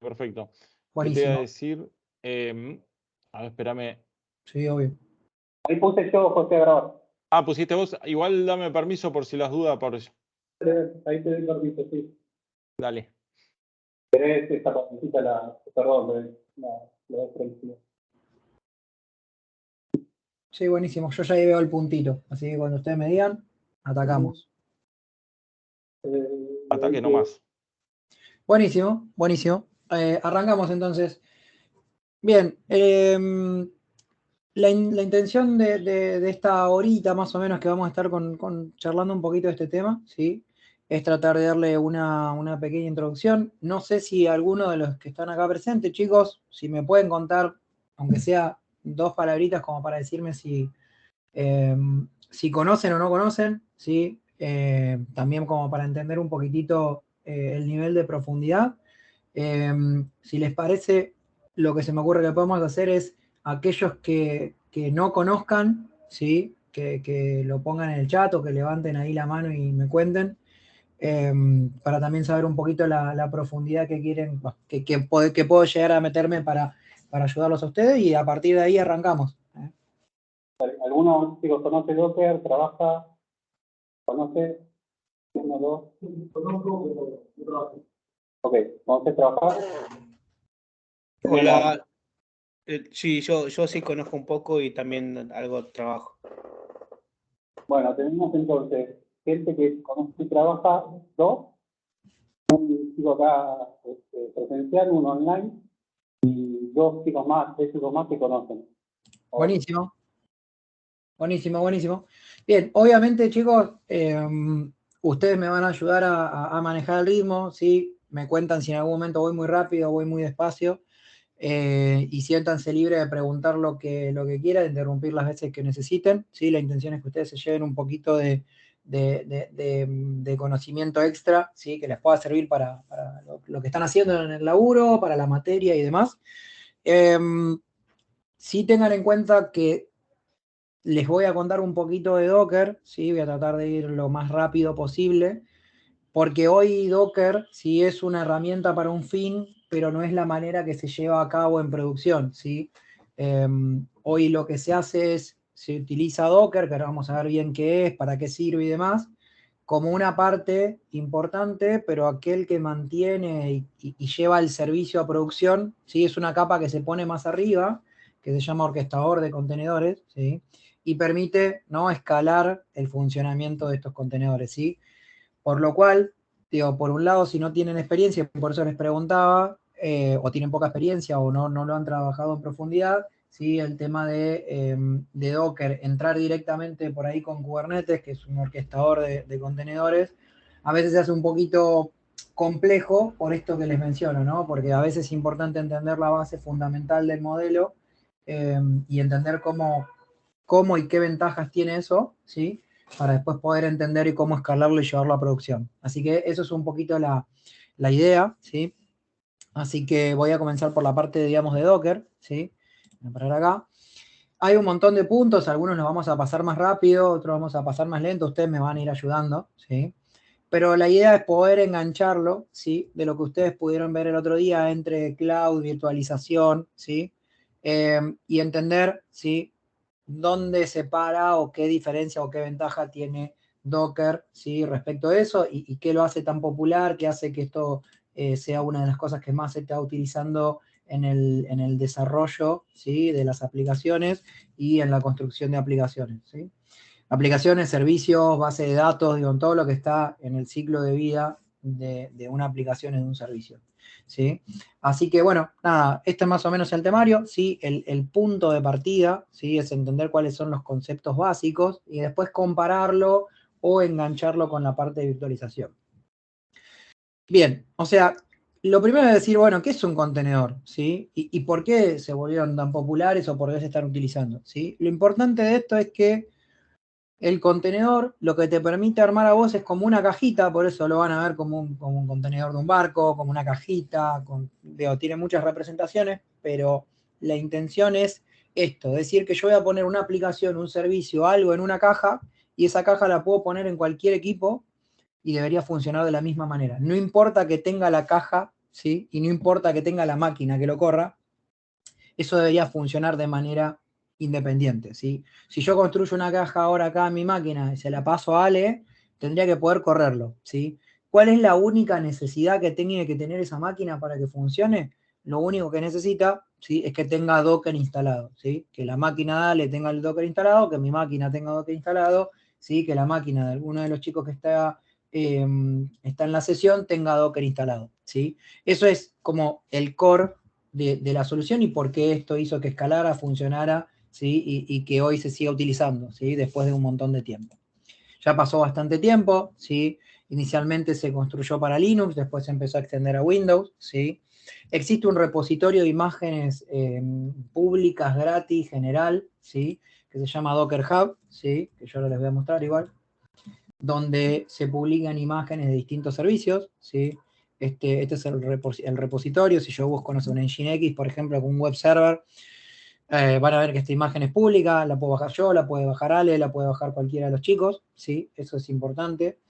Perfecto. ¿Qué te iba a Buenísimo. decir? A ver, espérame. Sí, obvio. Ahí puse yo, José, a grabar. Ah, pusiste vos. Igual dame permiso por si las dudas. Ahí te doy permiso, sí. Dale. Querés esta partecita, perdón, la desprecio. Sí, buenísimo. Yo ya ahí veo el puntito. Así que cuando ustedes me digan, atacamos. Ataque nomás. Buenísimo, buenísimo. Arrancamos entonces. Bien, la intención de esta horita más o menos que vamos a estar charlando un poquito de este tema, ¿sí? Es tratar de darle una pequeña introducción. No sé si alguno de los que están acá presentes, chicos, si me pueden contar, aunque sea 2 palabritas como para decirme si conocen o no conocen, ¿sí? También como para entender un poquitito el nivel de profundidad. Si les parece, lo que se me ocurre que podemos hacer es aquellos que no conozcan, ¿sí? Que lo pongan en el chat o que levanten ahí la mano y me cuenten, para también saber un poquito la profundidad que quieren, que puedo llegar a meterme para ayudarlos a ustedes y a partir de ahí arrancamos. ¿Alguno, chicos, conoce Docker, trabaja, conoce? Uno, dos. Conozco, pero no trabajo. Ok, ¿conoces trabajar? Hola, sí, yo sí conozco un poco y también algo trabajo. Bueno, tenemos entonces gente que conoce y trabaja, dos, un chico acá presencial, uno online, y dos chicos más, tres chicos más que conocen. Buenísimo. Buenísimo, buenísimo. Bien, obviamente, chicos, ustedes me van a ayudar a manejar el ritmo, ¿sí? Me cuentan si en algún momento voy muy rápido o voy muy despacio. Y siéntanse libres de preguntar lo que quieran, de interrumpir las veces que necesiten, ¿sí? La intención es que ustedes se lleven un poquito de conocimiento extra, ¿sí? Que les pueda servir para lo que están haciendo en el laburo, para la materia y demás. Sí tengan en cuenta que les voy a contar un poquito de Docker, ¿sí? Voy a tratar de ir lo más rápido posible, porque hoy Docker sí es una herramienta para un fin, pero no es la manera que se lleva a cabo en producción, ¿sí? Hoy lo que se hace es, se utiliza Docker, que ahora vamos a ver bien qué es, para qué sirve y demás, como una parte importante, pero aquel que mantiene y lleva el servicio a producción, ¿sí? Es una capa que se pone más arriba, que se llama orquestador de contenedores, ¿sí? Y permite, ¿no?, escalar el funcionamiento de estos contenedores, ¿sí? Por lo cual, digo, por un lado, si no tienen experiencia, por eso les preguntaba, o tienen poca experiencia o no lo han trabajado en profundidad, ¿sí? El tema de Docker, entrar directamente por ahí con Kubernetes, que es un orquestador de contenedores, a veces se hace un poquito complejo por esto que les menciono, ¿no? Porque a veces es importante entender la base fundamental del modelo y entender cómo y qué ventajas tiene eso, ¿sí? Para después poder entender y cómo escalarlo y llevarlo a producción. Así que eso es un poquito la idea, ¿sí? Así que voy a comenzar por la parte, digamos, de Docker, ¿sí? Voy a parar acá. Hay un montón de puntos, algunos los vamos a pasar más rápido, otros vamos a pasar más lento, ustedes me van a ir ayudando, ¿sí? Pero la idea es poder engancharlo, ¿sí? De lo que ustedes pudieron ver el otro día entre cloud, virtualización, ¿sí? Y entender, ¿sí?, dónde se para o qué diferencia o qué ventaja tiene Docker, ¿sí?, respecto a eso y qué lo hace tan popular, qué hace que esto sea una de las cosas que más se está utilizando en el desarrollo, ¿sí?, de las aplicaciones y en la construcción de aplicaciones, ¿sí? Aplicaciones, servicios, base de datos, digo, todo lo que está en el ciclo de vida de una aplicación, de un servicio, ¿sí? Así que, bueno, nada, este es más o menos el temario, ¿sí? El punto de partida, ¿sí?, es entender cuáles son los conceptos básicos y después compararlo o engancharlo con la parte de virtualización. Bien, o sea, lo primero es decir, bueno, ¿qué es un contenedor? ¿Sí? ¿Y por qué se volvieron tan populares o por qué se están utilizando? ¿Sí? Lo importante de esto es que el contenedor lo que te permite armar a vos es como una cajita, por eso lo van a ver como un contenedor de un barco, como una cajita, tiene muchas representaciones, pero la intención es esto, es decir, que yo voy a poner una aplicación, un servicio, algo en una caja, y esa caja la puedo poner en cualquier equipo y debería funcionar de la misma manera. No importa que tenga la caja ¿sí? Y no importa que tenga la máquina que lo corra, eso debería funcionar de manera independiente, ¿sí? Si yo construyo una caja ahora acá en mi máquina y se la paso a Ale, tendría que poder correrlo, ¿sí? ¿Cuál es la única necesidad que tiene que tener esa máquina para que funcione? Lo único que necesita, ¿sí? Es que tenga Docker instalado, ¿sí? Que la máquina de Ale tenga el Docker instalado, que mi máquina tenga Docker instalado, ¿sí? Que la máquina de alguno de los chicos que está en la sesión tenga Docker instalado, ¿sí? Eso es como el core de la solución y por qué esto hizo que escalara, funcionara, ¿sí? Y que hoy se siga utilizando, ¿sí? Después de un montón de tiempo. Ya pasó bastante tiempo, ¿sí? Inicialmente se construyó para Linux, después se empezó a extender a Windows, ¿sí? Existe un repositorio de imágenes públicas, gratis, general, ¿sí? Que se llama Docker Hub, ¿sí? Que yo ahora les voy a mostrar igual, donde se publican imágenes de distintos servicios, ¿sí? Este es el repositorio. Si yo busco, no sé, un Nginx, por ejemplo, con un web server, van a ver que esta imagen es pública, la puedo bajar yo, la puede bajar Ale, la puede bajar cualquiera de los chicos, ¿sí? Eso es importante.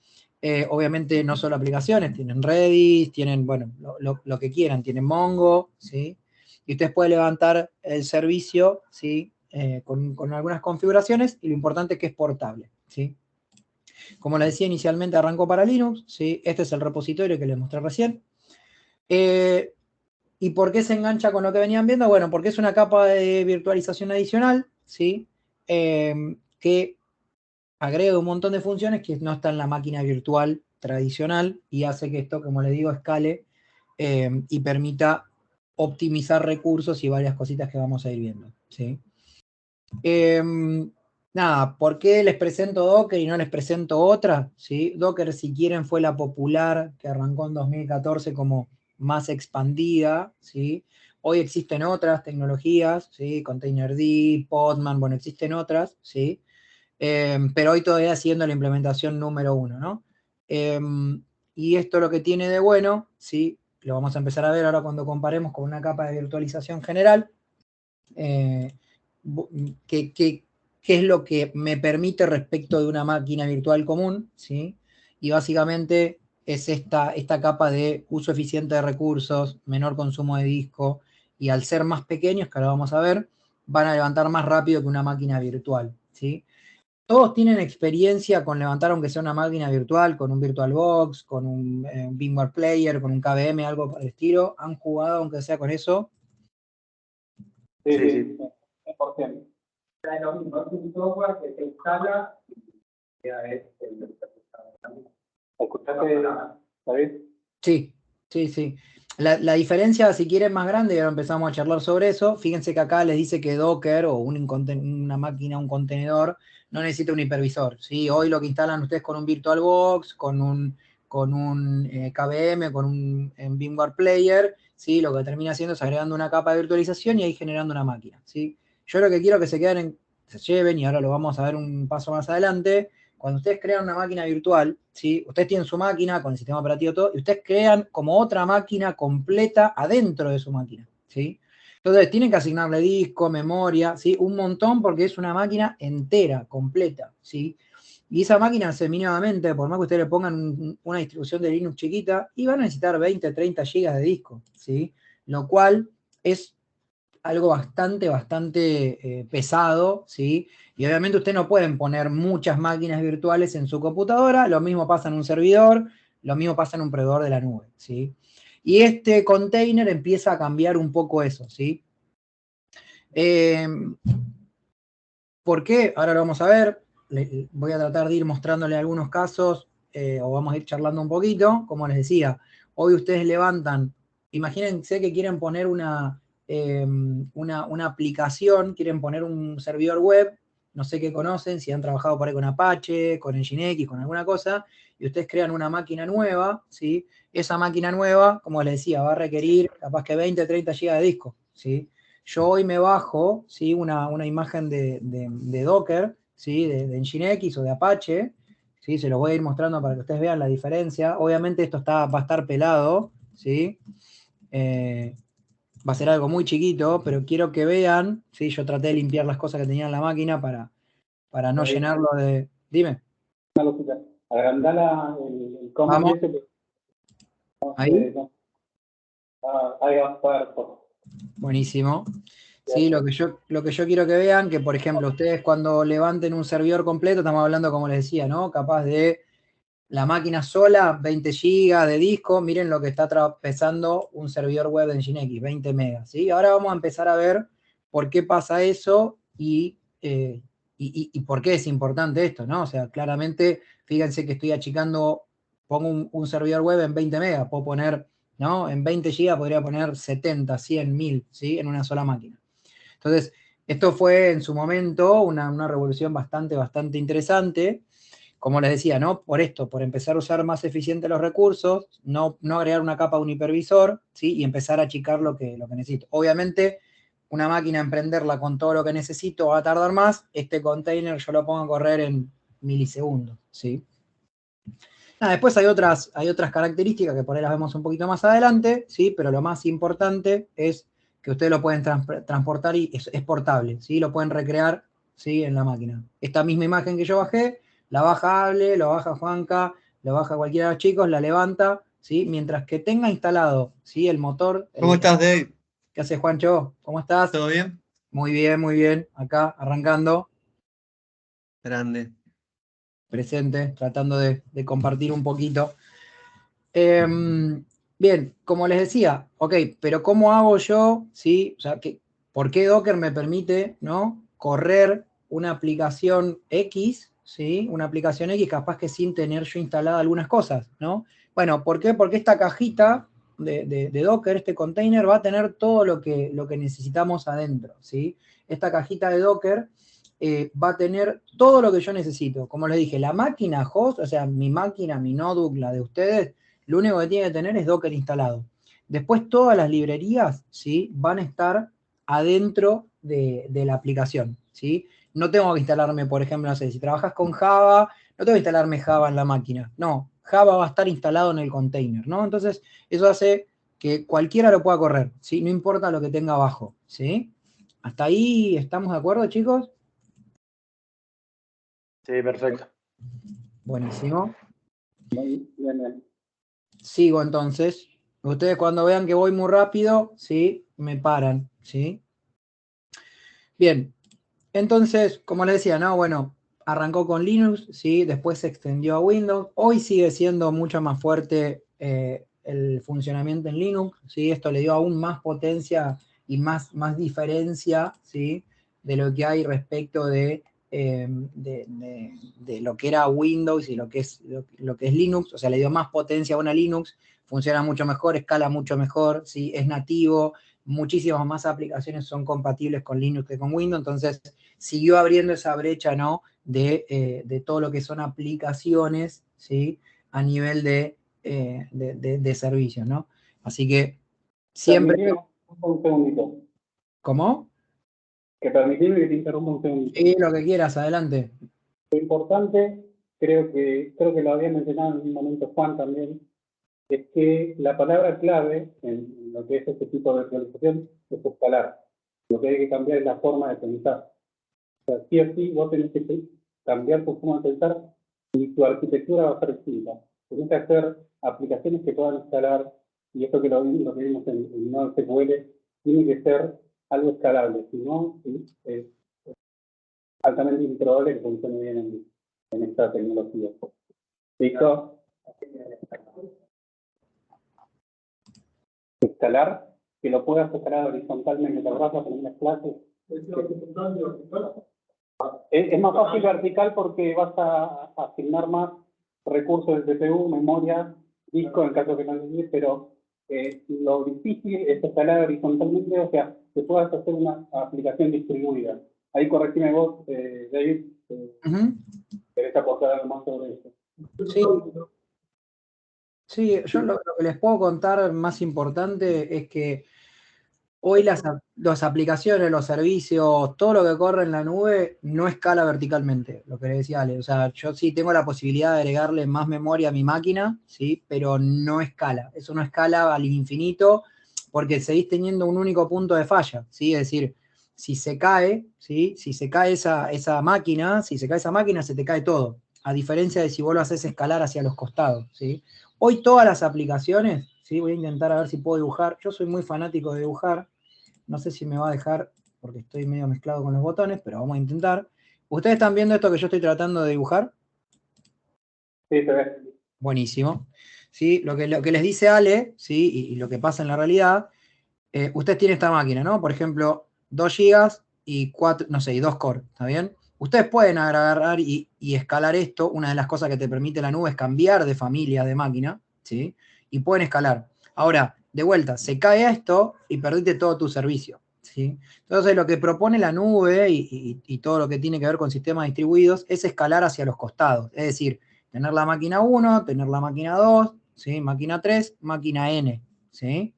Obviamente no solo aplicaciones, tienen Redis, tienen, bueno, lo que quieran, tienen Mongo, ¿sí? Y ustedes pueden levantar el servicio, ¿sí? Con algunas configuraciones, y lo importante es que es portable, ¿sí? Como les decía, inicialmente arrancó para Linux, ¿sí? Este es el repositorio que les mostré recién. ¿Y por qué se engancha con lo que venían viendo? Bueno, porque es una capa de virtualización adicional, ¿sí? Que agrega un montón de funciones que no está en la máquina virtual tradicional y hace que esto, como les digo, escale y permita optimizar recursos y varias cositas que vamos a ir viendo, ¿sí? Nada, ¿por qué les presento Docker y no les presento otra? ¿Sí? Docker, si quieren, fue la popular que arrancó en 2014 como más expandida, ¿sí? Hoy existen otras tecnologías, ¿sí? Containerd, Podman, bueno, existen otras, ¿sí? Pero hoy todavía siendo la implementación número 1, ¿no? Y esto lo que tiene de bueno, ¿sí? Lo vamos a empezar a ver ahora cuando comparemos con una capa de virtualización general, qué es lo que me permite respecto de una máquina virtual común, ¿sí? Y básicamente es esta capa de uso eficiente de recursos, menor consumo de disco, y al ser más pequeños, que ahora vamos a ver, van a levantar más rápido que una máquina virtual, ¿sí? Todos tienen experiencia con levantar, aunque sea una máquina virtual, con un VirtualBox, con un VMware Player, con un KVM, algo por el estilo. ¿Han jugado, aunque sea con eso? Sí, 100%. Es lo mismo, es un software que se instala y ya es el... ¿Escuchaste, David? Sí, sí, sí. La diferencia, si quieren, más grande, y ahora empezamos a charlar sobre eso. Fíjense que acá les dice que Docker o una máquina, un contenedor, no necesita un hipervisor, ¿sí? Hoy lo que instalan ustedes con un VirtualBox, con un KVM, con un VMware Player, ¿sí? Lo que termina haciendo es agregando una capa de virtualización y ahí generando una máquina, ¿sí? Yo lo que quiero que se lleven, y ahora lo vamos a ver un paso más adelante. Cuando ustedes crean una máquina virtual, ¿sí? Ustedes tienen su máquina con el sistema operativo todo, y ustedes crean como otra máquina completa adentro de su máquina, ¿sí? Entonces tienen que asignarle disco, memoria, ¿sí? Un montón, porque es una máquina entera, completa, ¿sí? Y esa máquina, mínimamente, por más que ustedes le pongan una distribución de Linux chiquita, y van a necesitar 20, 30 GB de disco, ¿sí? Lo cual es algo bastante pesado, ¿sí? Y obviamente ustedes no pueden poner muchas máquinas virtuales en su computadora, lo mismo pasa en un servidor, lo mismo pasa en un proveedor de la nube, ¿sí? Y este container empieza a cambiar un poco eso, ¿sí? ¿Por qué? Ahora lo vamos a ver. Voy a tratar de ir mostrándole algunos casos, o vamos a ir charlando un poquito. Como les decía, hoy ustedes levantan, imagínense que quieren poner una aplicación, quieren poner un servidor web, no sé qué conocen, si han trabajado por ahí con Apache, con Nginx, con alguna cosa, y ustedes crean una máquina nueva, ¿sí? Esa máquina nueva, como les decía, va a requerir capaz que 20, 30 GB de disco, ¿sí? Yo hoy me bajo, ¿sí? una imagen de Docker, ¿sí? de Nginx o de Apache, ¿sí? Se los voy a ir mostrando para que ustedes vean la diferencia. Obviamente esto va a estar pelado, ¿sí? Va a ser algo muy chiquito, pero quiero que vean, ¿sí? Yo traté de limpiar las cosas que tenía en la máquina para no llenarlo de... Dime. Una cosita. Agrandá el comment Vamos. ese que no Ahí. no Ahí va a estar. Buenísimo. Sí, lo que yo quiero que vean, que por ejemplo, ustedes cuando levanten un servidor completo, estamos hablando, como les decía, ¿no? Capaz de la máquina sola, 20 GB de disco, miren lo que está pesando un servidor web de Nginx, 20 megas, ¿sí? Ahora vamos a empezar a ver por qué pasa eso y por qué es importante esto, ¿no? O sea, claramente, fíjense que estoy achicando, pongo un servidor web en 20 megas, puedo poner, ¿no? En 20 GB podría poner 70, 100, 1000, ¿sí? En una sola máquina. Entonces, esto fue en su momento una revolución bastante interesante. Como les decía, ¿no? Por esto, por empezar a usar más eficiente los recursos, no agregar una capa de un hipervisor, ¿sí? Y empezar a achicar lo que necesito. Obviamente, una máquina, emprenderla con todo lo que necesito va a tardar más. Este container yo lo pongo a correr en milisegundos, ¿sí? Después hay otras características que por ahí las vemos un poquito más adelante, ¿sí? Pero lo más importante es que ustedes lo pueden transportar y es portable, ¿sí? Lo pueden recrear, ¿sí? En la máquina. Esta misma imagen que yo bajé, la baja Ale, lo baja Juanca, lo baja cualquiera de los chicos, la levanta, ¿sí? Mientras que tenga instalado, ¿sí? El motor. ¿Cómo estás, Dave? ¿Qué haces, Juancho? ¿Cómo estás? ¿Todo bien? Muy bien. Acá, arrancando. Grande. Presente, tratando de compartir un poquito. Bien, como les decía, ok, pero ¿cómo hago yo? ¿Sí? O sea, ¿por qué Docker me permite, ¿no? Correr una aplicación X, ¿sí? Una aplicación X capaz que sin tener yo instalada algunas cosas, ¿no? Bueno, ¿por qué? Porque esta cajita de Docker, este container, va a tener todo lo que necesitamos adentro, ¿sí? Esta cajita de Docker va a tener todo lo que yo necesito. Como les dije, la máquina host, o sea, mi máquina, mi notebook, la de ustedes, lo único que tiene que tener es Docker instalado. Después todas las librerías, ¿sí? Van a estar adentro de la aplicación, ¿sí? No tengo que instalarme, por ejemplo, no sé, si trabajas con Java, no tengo que instalarme Java en la máquina. No, Java va a estar instalado en el container, ¿no? Entonces, eso hace que cualquiera lo pueda correr, ¿sí? No importa lo que tenga abajo, ¿sí? ¿Hasta ahí estamos de acuerdo, chicos? Sí, perfecto. Buenísimo. Muy bien. Sigo entonces. Ustedes cuando vean que voy muy rápido, ¿sí? Me paran, ¿sí? Bien. Entonces, como les decía, ¿no? Bueno, arrancó con Linux, ¿sí? Después se extendió a Windows. Hoy sigue siendo mucho más fuerte el funcionamiento en Linux, ¿sí? Esto le dio aún más potencia y más diferencia, ¿sí? De lo que hay respecto de lo que era Windows y lo que es Linux. O sea, le dio más potencia a una Linux, funciona mucho mejor, escala mucho mejor, ¿sí? Es nativo, muchísimas más aplicaciones son compatibles con Linux que con Windows, entonces siguió abriendo esa brecha, ¿no? De todo lo que son aplicaciones, ¿sí? A nivel de servicios, ¿no? Así que siempre... Un segundito. ¿Cómo? Que permitime que te interrumpa un segundito. Sí, lo que quieras, adelante. Lo importante, creo que lo había mencionado en un momento Juan también, es que la palabra clave en lo que es este tipo de virtualización es escalar. Lo que hay que cambiar es la forma de pensar. O sea, sí o sí, vos tenés que cambiar tu forma de pensar y tu arquitectura va a ser distinta. Tenés que hacer aplicaciones que puedan escalar, y esto que lo vimos en NoSQL, tiene que ser algo escalable, si no, es altamente improbable que funcione bien en esta tecnología. ¿Listo? Escalar, que lo puedas escalar horizontalmente, ¿te acuerdas en las clases? Es más fácil vertical porque vas a asignar más recursos de CPU, memoria, disco, en caso que no lo pero lo difícil es escalar horizontalmente, o sea, que puedas hacer una aplicación distribuida. Ahí corregime vos, David, ¿querés aportar algo más sobre eso? Sí. Sí, yo lo que les puedo contar más importante es que hoy las aplicaciones, los servicios, todo lo que corre en la nube no escala verticalmente, lo que le decía Ale. O sea, yo sí tengo la posibilidad de agregarle más memoria a mi máquina, ¿sí? Pero no escala. Eso no escala al infinito porque seguís teniendo un único punto de falla, ¿sí? Es decir, si se cae, ¿sí? Si se cae esa máquina, se te cae todo. A diferencia de si vos lo haces escalar hacia los costados, ¿sí? Hoy todas las aplicaciones, ¿sí? Voy a intentar a ver si puedo dibujar. Yo soy muy fanático de dibujar. No sé si me va a dejar, porque estoy medio mezclado con los botones, pero vamos a intentar. ¿Ustedes están viendo esto que yo estoy tratando de dibujar? Sí, se ve. Buenísimo. ¿Sí? Lo que les dice Ale, ¿sí? Y lo que pasa en la realidad, ustedes tienen esta máquina, ¿no? Por ejemplo, 2 GB y 4, no sé, y 2 core, ¿está bien? Ustedes pueden agarrar y escalar esto. Una de las cosas que te permite la nube es cambiar de familia de máquina, ¿sí? Y pueden escalar. Ahora, de vuelta, se cae esto y perdiste todo tu servicio, ¿sí? Entonces, lo que propone la nube y todo lo que tiene que ver con sistemas distribuidos es escalar hacia los costados. Es decir, tener la máquina 1, tener la máquina 2, ¿sí? Máquina 3, máquina N, ¿sí?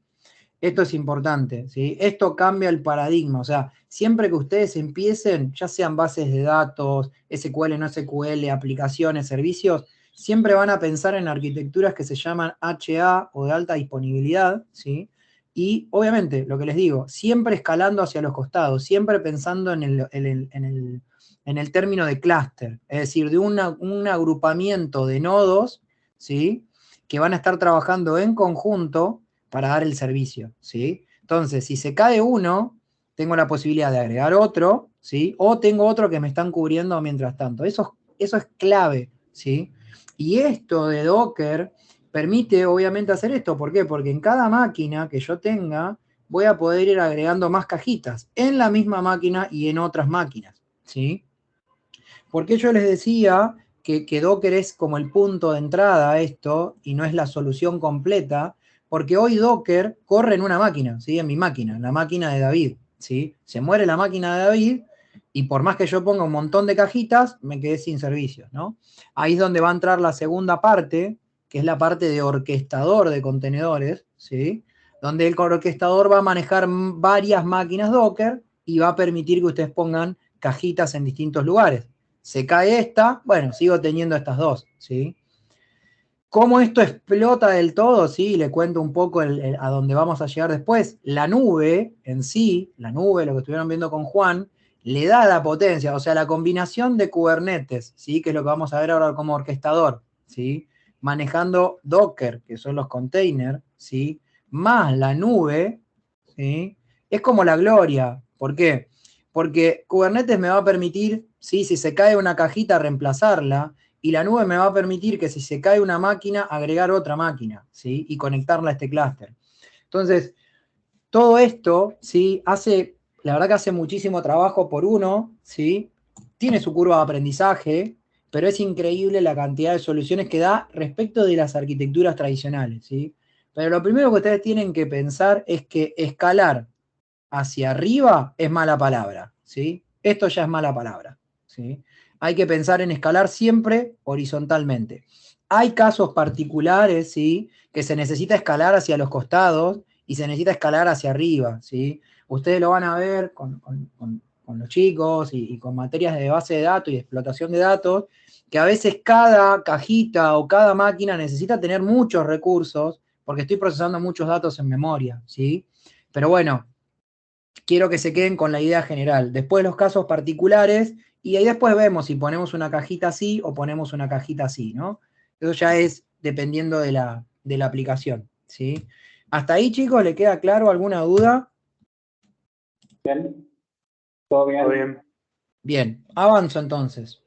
Esto es importante, ¿sí? Esto cambia el paradigma, o sea, siempre que ustedes empiecen, ya sean bases de datos, SQL, no SQL, aplicaciones, servicios, siempre van a pensar en arquitecturas que se llaman HA o de alta disponibilidad, ¿sí? Y obviamente, lo que les digo, siempre escalando hacia los costados, siempre pensando en el término de clúster, es decir, de un agrupamiento de nodos, ¿sí? Que van a estar trabajando en conjunto para dar el servicio, ¿sí? Entonces, si se cae uno, tengo la posibilidad de agregar otro, ¿sí? O tengo otro que me están cubriendo mientras tanto. Eso es clave, ¿sí? Y esto de Docker permite, obviamente, hacer esto. ¿Por qué? Porque en cada máquina que yo tenga, voy a poder ir agregando más cajitas en la misma máquina y en otras máquinas, ¿sí? Porque yo les decía que Docker es como el punto de entrada a esto y no es la solución completa, porque hoy Docker corre en una máquina, ¿sí? En mi máquina, en la máquina de David, ¿sí? Se muere la máquina de David y por más que yo ponga un montón de cajitas, me quedé sin servicios, ¿no? Ahí es donde va a entrar la segunda parte, que es la parte de orquestador de contenedores, ¿sí? Donde el orquestador va a manejar varias máquinas Docker y va a permitir que ustedes pongan cajitas en distintos lugares. Se cae esta, bueno, sigo teniendo estas dos, ¿sí? ¿Cómo esto explota del todo? Sí, le cuento un poco a dónde vamos a llegar después. La nube en sí, la nube, lo que estuvieron viendo con Juan, le da la potencia, o sea, la combinación de Kubernetes, ¿sí? Que es lo que vamos a ver ahora como orquestador, ¿sí? Manejando Docker, que son los containers, ¿sí? Más la nube, ¿sí? Es como la gloria. ¿Por qué? Porque Kubernetes me va a permitir, ¿sí? Si se cae una cajita, reemplazarla, y la nube me va a permitir que si se cae una máquina, agregar otra máquina, ¿sí? Y conectarla a este clúster. Entonces, todo esto, ¿sí? La verdad que hace muchísimo trabajo por uno, ¿sí? Tiene su curva de aprendizaje, pero es increíble la cantidad de soluciones que da respecto de las arquitecturas tradicionales, ¿sí? Pero lo primero que ustedes tienen que pensar es que escalar hacia arriba es mala palabra, ¿sí? Esto ya es mala palabra, ¿sí? Hay que pensar en escalar siempre horizontalmente. Hay casos particulares, ¿sí? Que se necesita escalar hacia los costados y se necesita escalar hacia arriba, ¿sí? Ustedes lo van a ver con los chicos y con materias de base de datos y de explotación de datos, que a veces cada cajita o cada máquina necesita tener muchos recursos porque estoy procesando muchos datos en memoria, ¿sí? Pero bueno, quiero que se queden con la idea general. Después los casos particulares, y ahí después vemos si ponemos una cajita así o ponemos una cajita así, ¿no? Eso ya es dependiendo de la aplicación, ¿sí? ¿Hasta ahí, chicos, le queda claro alguna duda? Bien. Todo bien. Todo bien. Bien, avanzo entonces.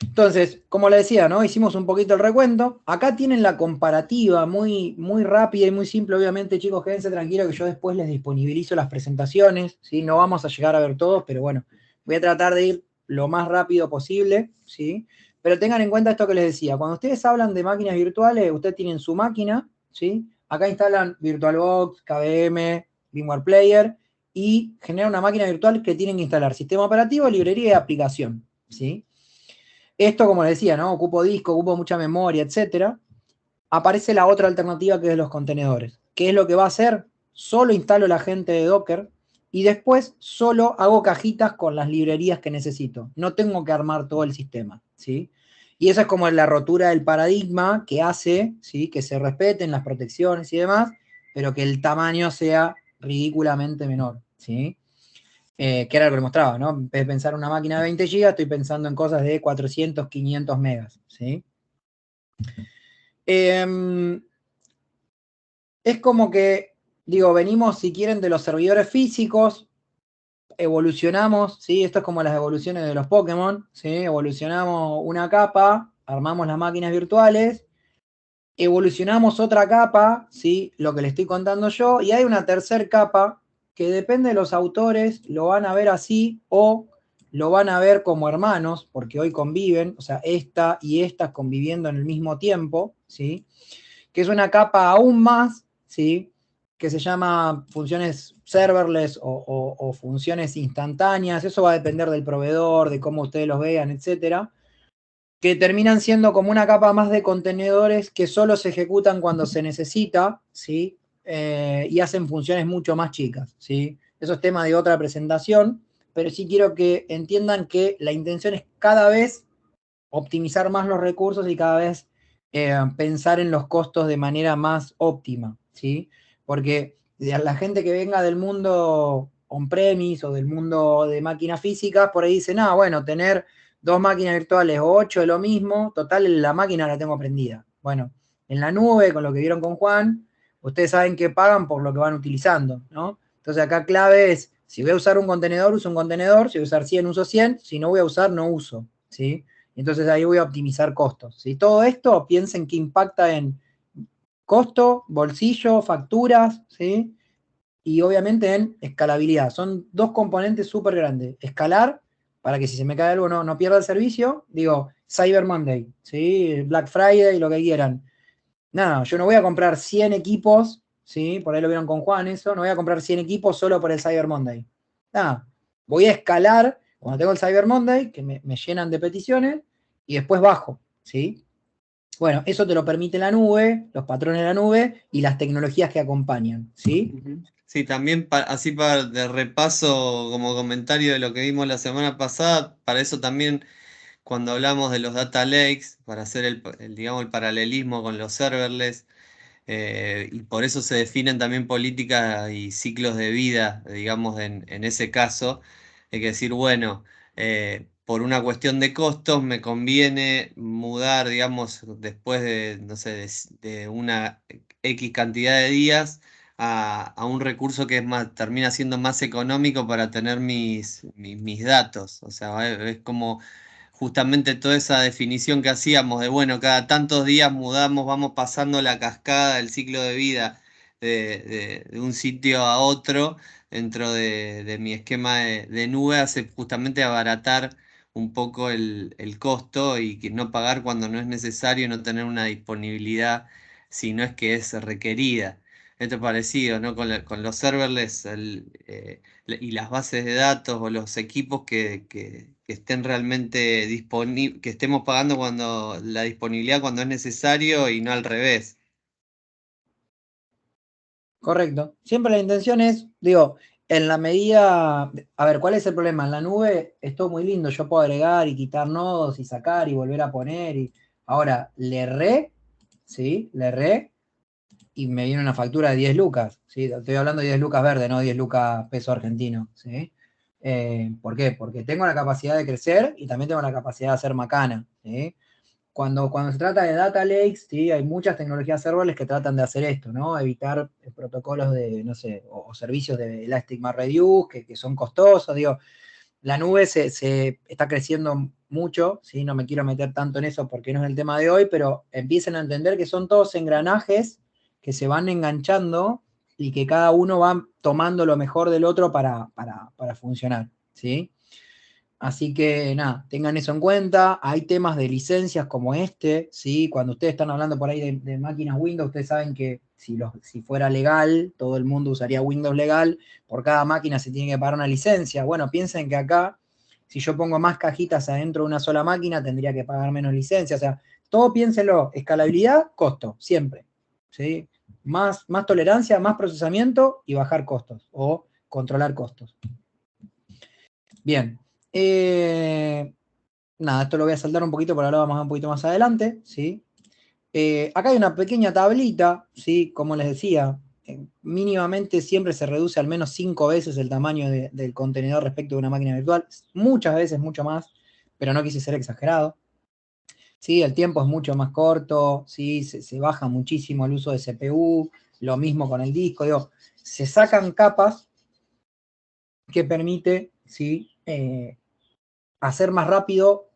Entonces, como le decía, ¿no? Hicimos un poquito el recuento. Acá tienen la comparativa muy, muy rápida y muy simple. Obviamente, chicos, quédense tranquilos que yo después les disponibilizo las presentaciones, ¿sí? No vamos a llegar a ver todos, pero bueno, voy a tratar de ir lo más rápido posible, ¿sí? Pero tengan en cuenta esto que les decía. Cuando ustedes hablan de máquinas virtuales, ustedes tienen su máquina, ¿sí? Acá instalan VirtualBox, KVM, VMware Player y generan una máquina virtual que tienen que instalar sistema operativo, librería y aplicación, ¿sí? Esto, como les decía, ¿no? Ocupo disco, ocupo mucha memoria, etc. Aparece la otra alternativa que es los contenedores. ¿Qué es lo que va a hacer? Solo instalo la agente de Docker y después solo hago cajitas con las librerías que necesito. No tengo que armar todo el sistema, ¿sí? Y esa es como la rotura del paradigma que hace, ¿sí? Que se respeten las protecciones y demás, pero que el tamaño sea ridículamente menor, ¿sí? Que era lo que le mostraba, ¿no? En vez de pensar en una máquina de 20 GB, estoy pensando en cosas de 400, 500 megas, ¿sí? Es como que, digo, venimos, si quieren, de los servidores físicos, evolucionamos, ¿sí? Esto es como las evoluciones de los Pokémon, ¿sí? Evolucionamos una capa, armamos las máquinas virtuales, evolucionamos otra capa, ¿sí? Lo que le estoy contando yo, y hay una tercera capa que depende de los autores, lo van a ver así o lo van a ver como hermanos, porque hoy conviven, o sea, esta y esta conviviendo en el mismo tiempo, ¿sí? Que es una capa aún más, ¿sí? Que se llama funciones serverless o funciones instantáneas, eso va a depender del proveedor, de cómo ustedes los vean, etcétera, que terminan siendo como una capa más de contenedores que solo se ejecutan cuando se necesita, ¿sí? Y hacen funciones mucho más chicas, ¿sí? Eso es tema de otra presentación, pero sí quiero que entiendan que la intención es cada vez optimizar más los recursos y cada vez pensar en los costos de manera más óptima, ¿sí? Porque la gente que venga del mundo on-premise o del mundo de máquinas físicas, por ahí dicen, ah, bueno, tener 2 máquinas virtuales o 8 es lo mismo, total, la máquina la tengo prendida. Bueno, en la nube, con lo que vieron con Juan, ustedes saben que pagan por lo que van utilizando, ¿no? Entonces acá clave es, si voy a usar un contenedor, uso un contenedor, si voy a usar 100, uso 100, si no voy a usar, no uso, ¿sí? Entonces ahí voy a optimizar costos. ¿Sí? Todo esto piensen que impacta en costo, bolsillo, facturas, ¿sí? Y obviamente en escalabilidad. Son 2 componentes súper grandes. Escalar, para que si se me cae algo no pierda el servicio. Digo, Cyber Monday, ¿sí? Black Friday, lo que quieran. Nada, yo no voy a comprar 100 equipos, ¿sí? Por ahí lo vieron con Juan eso. No voy a comprar 100 equipos solo por el Cyber Monday. Nada, voy a escalar cuando tengo el Cyber Monday, que me llenan de peticiones, y después bajo, ¿sí? Bueno, eso te lo permite la nube, los patrones de la nube y las tecnologías que acompañan, ¿sí? Sí, también así para de repaso como comentario de lo que vimos la semana pasada, para eso también cuando hablamos de los data lakes, para hacer digamos, el paralelismo con los serverless, y por eso se definen también políticas y ciclos de vida, digamos, en ese caso. Hay que decir, bueno, por una cuestión de costos me conviene mudar, digamos, después de, no sé, de una X cantidad de días a un recurso que es más, termina siendo más económico para tener mis datos. O sea, es como justamente toda esa definición que hacíamos de, bueno, cada tantos días mudamos, vamos pasando la cascada del ciclo de vida de un sitio a otro dentro de mi esquema de nube, hace justamente abaratar un poco el costo y que no pagar cuando no es necesario, no tener una disponibilidad si no es que es requerida. Esto es parecido, ¿no? Con los serverless y las bases de datos o los equipos que estén realmente disponibles, que estemos pagando cuando la disponibilidad cuando es necesario y no al revés. Correcto. Siempre la intención es, digo, en la medida, a ver, ¿cuál es el problema? En la nube es todo muy lindo, yo puedo agregar y quitar nodos y sacar y volver a poner. Ahora, le erré, ¿sí? Le erré y me viene una factura de 10 lucas, ¿sí? Estoy hablando de 10 lucas verde, no 10 lucas peso argentino, ¿sí? ¿Por qué? Porque tengo la capacidad de crecer y también tengo la capacidad de hacer macana, ¿sí? Cuando se trata de data lakes, ¿sí? Hay muchas tecnologías serverless que tratan de hacer esto, ¿no? Evitar protocolos de, no sé, o servicios de Elastic MapReduce que son costosos, digo, la nube se está creciendo mucho, ¿sí? No me quiero meter tanto en eso porque no es el tema de hoy, pero empiecen a entender que son todos engranajes que se van enganchando y que cada uno va tomando lo mejor del otro para funcionar, ¿sí? Así que nada, tengan eso en cuenta. Hay temas de licencias como este, ¿sí? Cuando ustedes están hablando por ahí de máquinas Windows, ustedes saben que si fuera legal, todo el mundo usaría Windows legal, por cada máquina se tiene que pagar una licencia. Bueno, piensen que acá, si yo pongo más cajitas adentro de una sola máquina, tendría que pagar menos licencia. O sea, todo piénsenlo, escalabilidad, costo, siempre, ¿sí? Más tolerancia, más procesamiento y bajar costos o controlar costos. Bien. Nada, esto lo voy a saltar un poquito, pero ahora vamos a un poquito más adelante, ¿sí? Acá hay una pequeña tablita, ¿sí? Como les decía, mínimamente siempre se reduce al menos 5 veces el tamaño del contenedor respecto de una máquina virtual, muchas veces mucho más, pero no quise ser exagerado. ¿sí? El tiempo es mucho más corto, ¿sí? Se baja muchísimo el uso de CPU, lo mismo con el disco, digo, se sacan capas que permite, ¿sí? Hacer más rápido,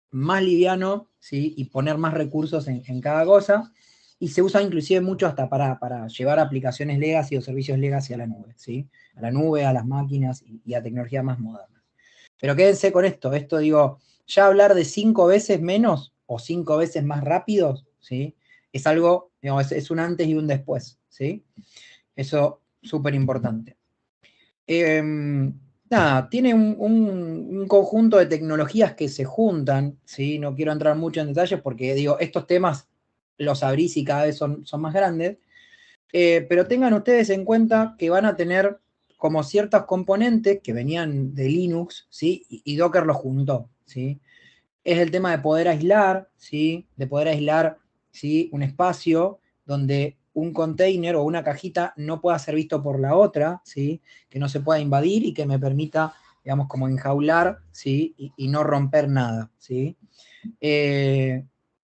más liviano, ¿sí? Y poner más recursos en cada cosa, y se usa inclusive mucho hasta para llevar aplicaciones legacy o servicios legacy a la nube, ¿sí? A la nube, a las máquinas y a tecnología más moderna. Pero quédense con esto, digo, ya hablar de 5 veces menos o 5 veces más rápidos, ¿sí? Es algo, digamos, es un antes y un después, ¿sí? Eso súper importante. Nada, tiene un conjunto de tecnologías que se juntan, ¿sí? No quiero entrar mucho en detalles porque, digo, estos temas los abrís y cada vez son más grandes, pero tengan ustedes en cuenta que van a tener como ciertos componentes que venían de Linux, ¿sí? Y Docker los juntó, ¿sí? Es el tema de poder aislar, ¿sí? De poder aislar, ¿sí? Un espacio donde un container o una cajita no pueda ser visto por la otra, ¿sí? Que no se pueda invadir y que me permita, digamos, como enjaular, ¿sí? Y no romper nada, ¿sí?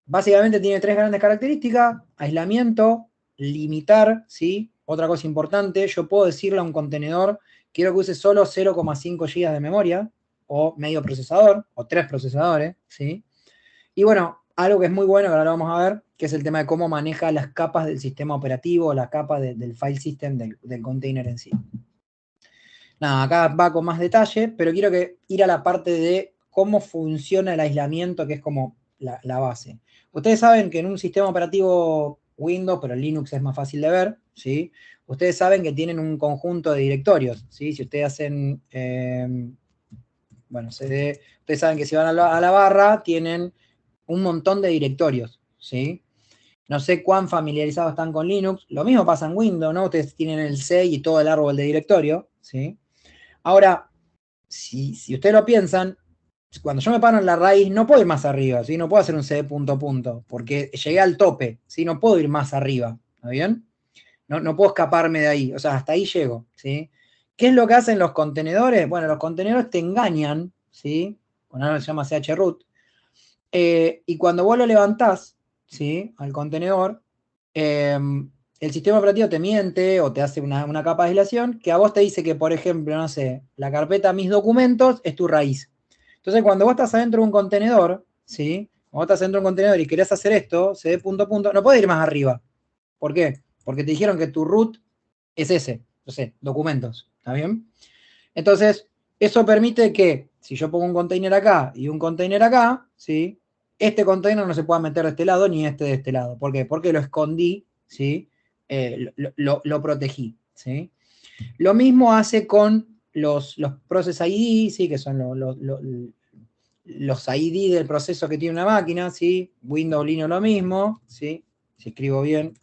Básicamente tiene 3 grandes características: aislamiento, limitar, ¿sí? Otra cosa importante, yo puedo decirle a un contenedor, quiero que use solo 0,5 GB de memoria, o medio procesador, o 3 procesadores, ¿sí? Y bueno, algo que es muy bueno, que ahora lo vamos a ver, que es el tema de cómo maneja las capas del sistema operativo, la capa del file system del container en sí. Nada, acá va con más detalle, pero quiero ir a la parte de cómo funciona el aislamiento, que es como la base. Ustedes saben que en un sistema operativo Windows, pero en Linux es más fácil de ver, ¿sí? Ustedes saben que tienen un conjunto de directorios, ¿sí? Si ustedes hacen, bueno, CD, ustedes saben que si van a la barra, tienen un montón de directorios, ¿sí? No sé cuán familiarizados están con Linux. Lo mismo pasa en Windows, ¿no? Ustedes tienen el C y todo el árbol de directorio, ¿sí? Ahora, si ustedes lo piensan, cuando yo me paro en la raíz, no puedo ir más arriba, ¿sí? No puedo hacer un CD punto punto, porque llegué al tope, ¿sí? No puedo ir más arriba, ¿está bien? No puedo escaparme de ahí, o sea, hasta ahí llego, ¿sí? ¿Qué es lo que hacen los contenedores? Bueno, los contenedores te engañan, ¿sí? Con algo que se llama chroot, y cuando vos lo levantás, ¿sí? Al contenedor, el sistema operativo te miente o te hace una capa de aislación que a vos te dice que, por ejemplo, no sé, la carpeta mis documentos es tu raíz. Entonces, cuando vos estás adentro de un contenedor, ¿sí? Cuando vos estás adentro de un contenedor y querés hacer esto, cd punto punto, no podés ir más arriba. ¿Por qué? Porque te dijeron que tu root es ese, no sé, documentos, ¿está bien? Entonces, eso permite que, si yo pongo un container acá y un container acá, ¿sí? Este container no se pueda meter de este lado ni este de este lado. ¿Por qué? Porque lo escondí, ¿sí? Lo protegí, ¿sí? Lo mismo hace con los process ID, ¿sí? Que son los ID del proceso que tiene una máquina, ¿sí? Windows, Linux lo mismo, ¿sí? Si escribo bien.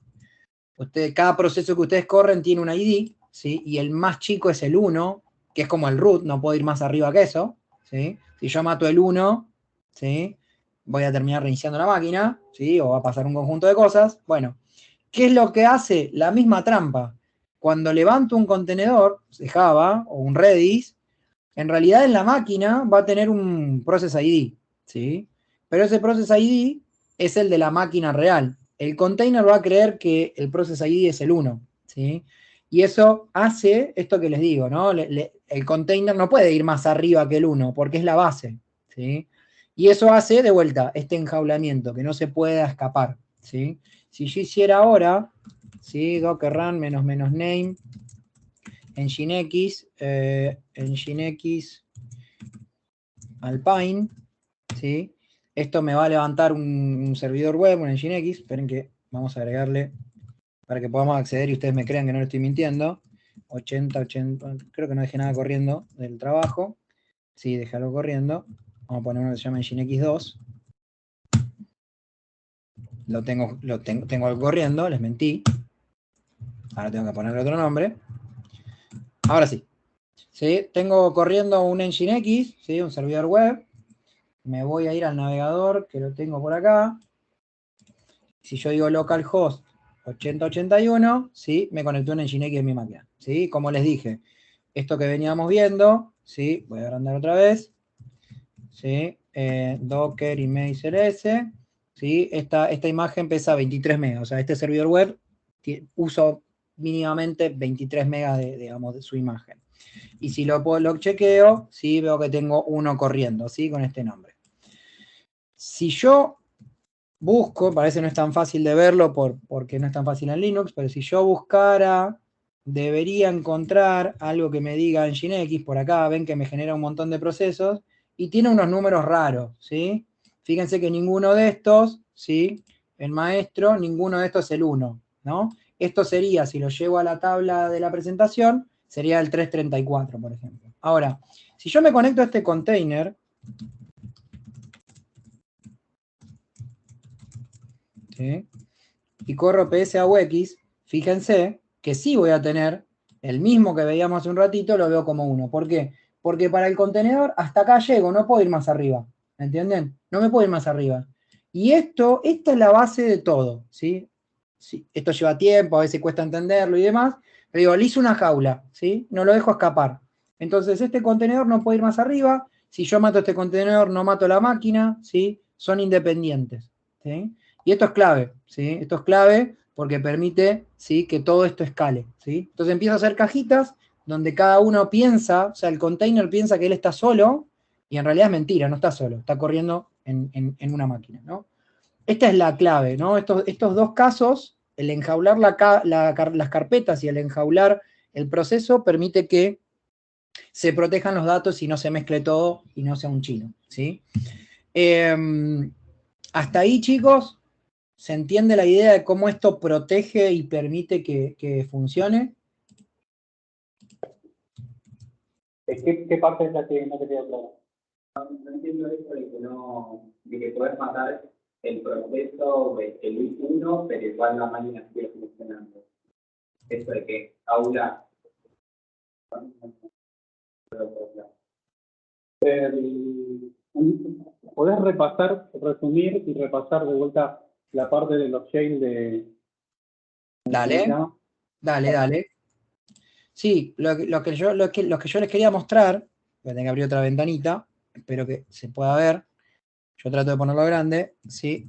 Cada proceso que ustedes corren tiene un ID, ¿sí? Y el más chico es el 1, que es como el root, no puedo ir más arriba que eso, ¿sí? Si yo mato el 1, ¿sí? Voy a terminar reiniciando la máquina, ¿sí? O va a pasar un conjunto de cosas. Bueno, ¿qué es lo que hace? La misma trampa. Cuando levanto un contenedor de Java o un Redis, en realidad en la máquina va a tener un process ID, ¿sí? Pero ese process ID es el de la máquina real. El container va a creer que el process ID es el 1, ¿sí? Y eso hace esto que les digo, ¿no? El container no puede ir más arriba que el 1 porque es la base, ¿sí? Y eso hace, de vuelta, este enjaulamiento, que no se pueda escapar, ¿sí? Si yo hiciera ahora, ¿sí? Docker run --name Nginx, Nginx Alpine, ¿sí? Esto me va a levantar un servidor web, un Nginx. Esperen que vamos a agregarle para que podamos acceder y ustedes me crean que no le estoy mintiendo. 80, creo que no dejé nada corriendo del trabajo. Sí, déjalo corriendo. Vamos a poner uno que se llama Nginx 2. Tengo algo corriendo, les mentí. Ahora tengo que ponerle otro nombre. Ahora sí. ¿Sí? Tengo corriendo un Nginx, ¿sí? Un servidor web. Me voy a ir al navegador, que lo tengo por acá. Si yo digo localhost 8081, ¿sí? Me conectó un Nginx en mi máquina, ¿sí? Como les dije, esto que veníamos viendo, ¿sí? Voy a agrandar otra vez, ¿sí? Docker image ls, ¿sí? Esta imagen pesa 23 megas, o sea, este servidor web uso mínimamente 23 megas digamos, de su imagen. Y si lo chequeo, ¿sí? Veo que tengo uno corriendo, ¿sí? Con este nombre. Si yo busco, parece no es tan fácil de verlo porque no es tan fácil en Linux, pero si yo buscara, debería encontrar algo que me diga en Nginx, por acá, ven que me genera un montón de procesos, y tiene unos números raros, ¿sí? Fíjense que ninguno de estos, ¿sí? El maestro, ninguno de estos es el 1, ¿no? Esto sería, si lo llevo a la tabla de la presentación, sería el 334, por ejemplo. Ahora, si yo me conecto a este container, ¿sí? Y corro PSAUX, fíjense que sí voy a tener el mismo que veíamos hace un ratito, lo veo como 1. ¿Por qué? Porque para el contenedor hasta acá llego, no puedo ir más arriba. ¿Entienden? No me puedo ir más arriba. Y esta es la base de todo, ¿sí? Sí, esto lleva tiempo, a veces cuesta entenderlo y demás, pero digo, le hice una jaula, ¿sí? No lo dejo escapar. Entonces este contenedor no puede ir más arriba. Si yo mato este contenedor, no mato la máquina, ¿sí? Son independientes, ¿sí? Y esto es clave, ¿sí? Esto es clave porque permite, ¿sí? Que todo esto escale, ¿sí? Entonces empiezo a hacer cajitas donde cada uno piensa, o sea, el container piensa que él está solo, y en realidad es mentira, no está solo, está corriendo en una máquina, ¿no? Esta es la clave, ¿no? Estos dos casos, el enjaular las carpetas y el enjaular el proceso, permite que se protejan los datos y no se mezcle todo y no sea un chino, ¿sí? Hasta ahí, chicos, ¿se entiende la idea de cómo esto protege y permite que funcione? ¿Qué parte es la que no te quedó clara? No entiendo esto de que podés matar el proceso el 1, pero igual la máquina sigue funcionando. Eso de que aula. ¿Podés resumir y repasar de vuelta la parte de los jails de... Dale, dale. Sí, lo que yo les quería mostrar, voy a tener que abrir otra ventanita, espero que se pueda ver. Yo trato de ponerlo grande, ¿sí?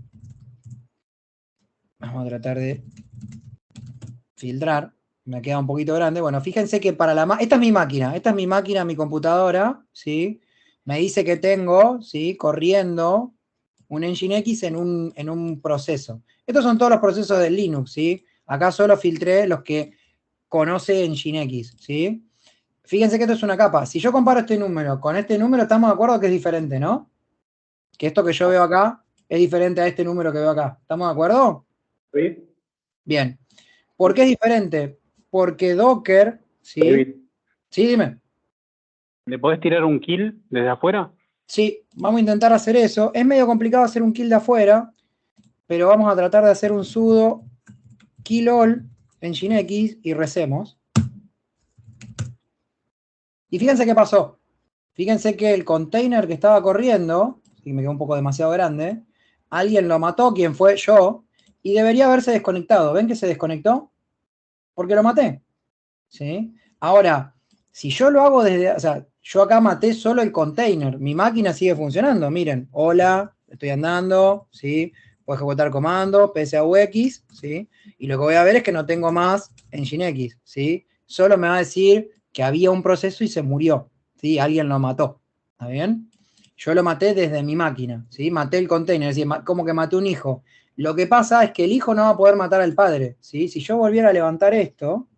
Vamos a tratar de filtrar. Me queda un poquito grande. Bueno, fíjense que para esta es mi máquina, mi computadora, ¿sí? Me dice que tengo, ¿sí? Corriendo un Nginx en un proceso. Estos son todos los procesos de Linux, ¿sí? Acá solo filtré los que conoce Nginx, ¿sí? Fíjense que esto es una capa. Si yo comparo este número con este número, estamos de acuerdo que es diferente, ¿no? Que esto que yo veo acá es diferente a este número que veo acá. ¿Estamos de acuerdo? Sí. Bien. ¿Por qué es diferente? Porque Docker, ¿sí? David, Sí, dime. ¿le podés tirar un kill desde afuera? Sí, vamos a intentar hacer eso. Es medio complicado hacer un kill de afuera, pero vamos a tratar de hacer un sudo kill all en Nginx y recemos. Y fíjense qué pasó. Fíjense que el container que estaba corriendo, y me quedó un poco demasiado grande, alguien lo mató, quien fue yo, y debería haberse desconectado. ¿Ven que se desconectó? Porque lo maté. ¿Sí? Ahora, si yo lo hago desde, o sea, yo acá maté solo el container, mi máquina sigue funcionando, miren, hola, estoy andando, ¿sí? Puedo ejecutar comando, PSAUX, ¿sí? Y lo que voy a ver es que no tengo más Nginx, ¿sí? Solo me va a decir que había un proceso y se murió, ¿sí? Alguien lo mató, ¿está bien? Yo lo maté desde mi máquina, ¿sí? Maté el container, es decir, como que maté un hijo. Lo que pasa es que el hijo no va a poder matar al padre, ¿sí? Si yo volviera a levantar esto,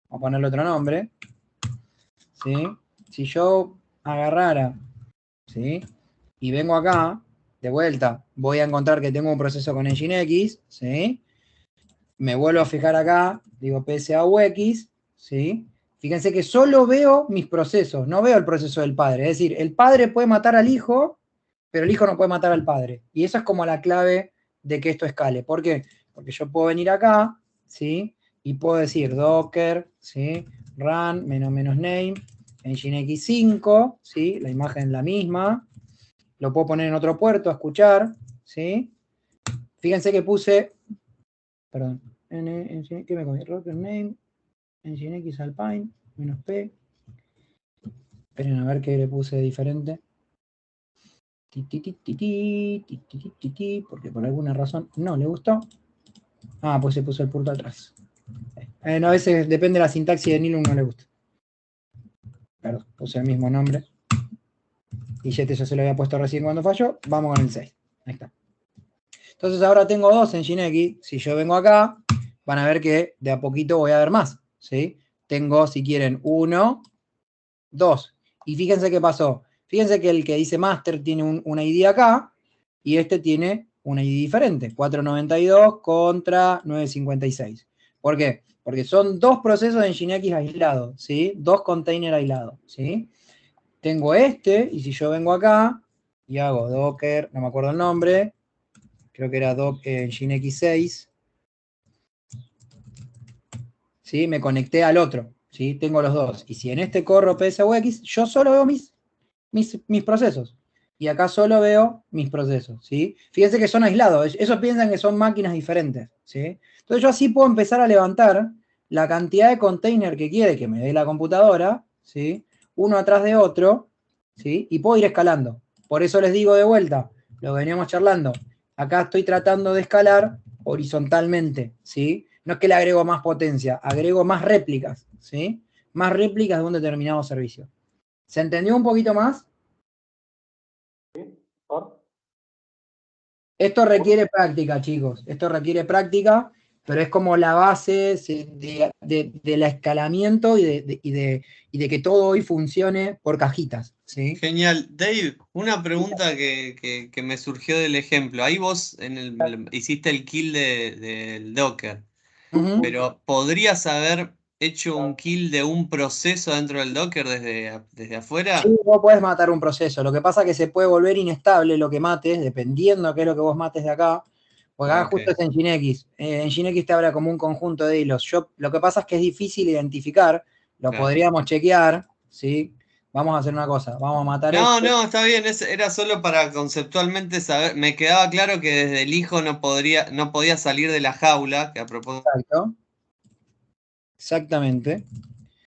vamos a ponerle otro nombre, ¿sí? Si yo agarrara, ¿sí? Y vengo acá, de vuelta, voy a encontrar que tengo un proceso con Nginx, ¿sí? Me vuelvo a fijar acá, digo PSAUX, ¿sí? Fíjense que solo veo mis procesos, no veo el proceso del padre. Es decir, el padre puede matar al hijo, pero el hijo no puede matar al padre. Y esa es como la clave de que esto escale. ¿Por qué? Porque yo puedo venir acá, ¿sí? Y puedo decir docker, ¿sí? Run, -name, Nginx 5, ¿sí? La imagen es la misma. Lo puedo poner en otro puerto a escuchar, ¿sí? Fíjense que puse, perdón, ¿qué me comí? Rocker name, Nginx Alpine, -p. Esperen a ver qué le puse diferente. Porque por alguna razón no le gustó. Ah, pues se puso el punto atrás. No, a veces depende de la sintaxis de Nilum, no le gusta. Perdón, puse el mismo nombre. Y ya se lo había puesto recién cuando falló. Vamos con el 6. Ahí está. Entonces ahora tengo 2 en Shineki. Si yo vengo acá, van a ver que de a poquito voy a ver más. ¿Sí? Tengo, si quieren, 1, 2. Y fíjense qué pasó. Fíjense que el que dice master tiene un ID acá y este tiene un ID diferente. 492 contra 956. ¿Por qué? Porque son 2 procesos en Shineki aislados, ¿sí? 2 containers aislados, ¿sí? Tengo este, y si yo vengo acá y hago docker, no me acuerdo el nombre, creo que era en Shineki 6, ¿sí? Me conecté al otro, ¿sí? Tengo los dos. Y si en este corro PSUX, yo solo veo mis procesos. Y acá solo veo mis procesos, ¿sí? Fíjense que son aislados. Ellos piensan que son máquinas diferentes, ¿sí? Entonces yo así puedo empezar a levantar la cantidad de container que quiere que me dé la computadora, ¿sí? Uno atrás de otro, ¿sí? Y puedo ir escalando. Por eso les digo de vuelta, lo veníamos charlando. Acá estoy tratando de escalar horizontalmente, ¿sí? No es que le agrego más potencia, agrego más réplicas, ¿sí? Más réplicas de un determinado servicio. ¿Se entendió un poquito más? Esto requiere práctica, chicos. Esto requiere práctica, pero es como la base del escalamiento y de que todo hoy funcione por cajitas, ¿sí? Genial. Dave, una pregunta que me surgió del ejemplo. Ahí vos hiciste el kill del Docker, pero ¿podrías haber hecho un kill de un proceso dentro del Docker desde afuera? Sí, vos podés matar un proceso. Lo que pasa es que se puede volver inestable lo que mates, dependiendo de qué es lo que vos mates de acá. Porque acá justo es en Nginx. En Nginx te habla como un conjunto de hilos. Lo que pasa es que es difícil identificar. Lo podríamos chequear, ¿sí? Vamos a hacer una cosa. Vamos a matar No, está bien. Era solo para conceptualmente saber. Me quedaba claro que desde el hijo no podía salir de la jaula, que a propósito. Exacto. Exactamente.